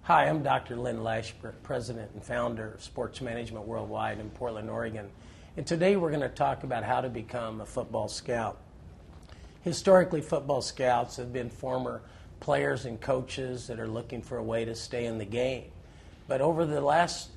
Hi, I'm Dr. Lynn Lashbrook, President and Founder of Sports Management Worldwide in Portland, Oregon. And today we're going to talk about how to become a football scout. Historically, football scouts have been former players and coaches that are looking for a way to stay in the game. But over the last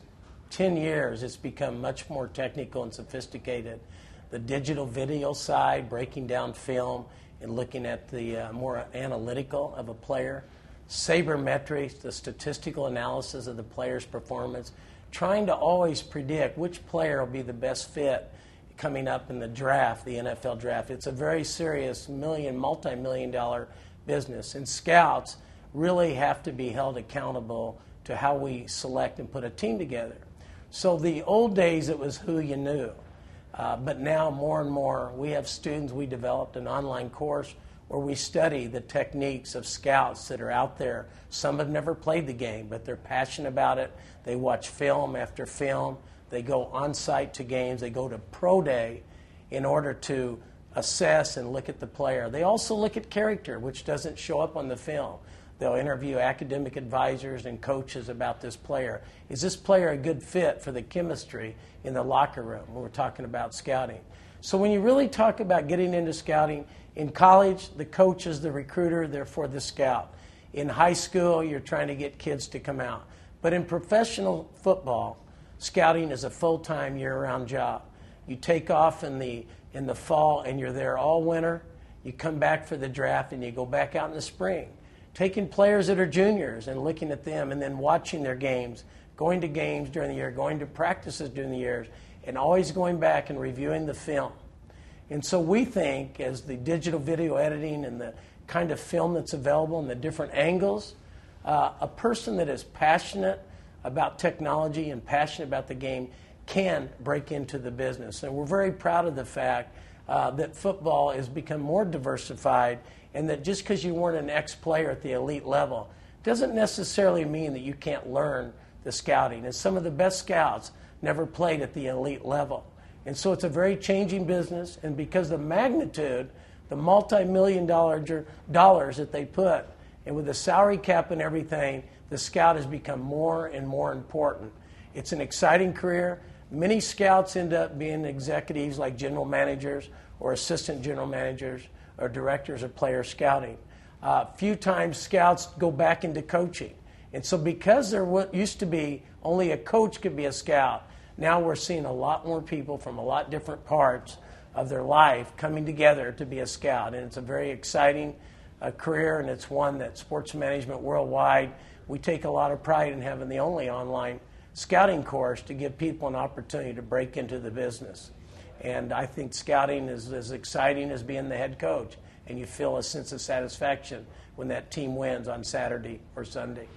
10 years, it's become much more technical and sophisticated. The digital video side, breaking down film and looking at the more analytical of a player. Sabermetrics, the statistical analysis of the player's performance, trying to always predict which player will be the best fit coming up in the draft, the NFL draft. It's a very serious multi-million dollar business, and scouts really have to be held accountable to how we select and put a team together. So the old days, it was who you knew, but now more and more we have students. We developed an online course where we study the techniques of scouts that are out there. Some have never played the game, but they're passionate about it. They watch film after film. They go on site to games. They go to pro day in order to assess and look at the player. They also look at character, which doesn't show up on the film. They'll interview academic advisors and coaches about this player. Is this player a good fit for the chemistry in the locker room when we're talking about scouting? So when you really talk about getting into scouting, in college, the coach is the recruiter, therefore the scout. In high school, you're trying to get kids to come out. But in professional football, scouting is a full-time, year-round job. You take off in the fall, and you're there all winter. You come back for the draft, and you go back out in the spring, taking players that are juniors and looking at them and then watching their games, going to games during the year, going to practices during the years, and always going back and reviewing the film. And so we think, as the digital video editing and the kind of film that's available and the different angles, a person that is passionate about technology and passionate about the game can break into the business. And we're very proud of the fact that football has become more diversified, and that just because you weren't an ex-player at the elite level doesn't necessarily mean that you can't learn the scouting. And some of the best scouts never played at the elite level. And so it's a very changing business, and because of the magnitude, the multi-million dollars that they put, and with the salary cap and everything, the scout has become more and more important. It's an exciting career. Many scouts end up being executives like general managers or assistant general managers or directors of player scouting. Few times scouts go back into coaching. And so because there used to be only a coach could be a scout, now we're seeing a lot more people from a lot different parts of their life coming together to be a scout. And it's a very exciting career, and it's one that Sports Management Worldwide, we take a lot of pride in having the only online scouting course to give people an opportunity to break into the business. And I think scouting is as exciting as being the head coach, and you feel a sense of satisfaction when that team wins on Saturday or Sunday.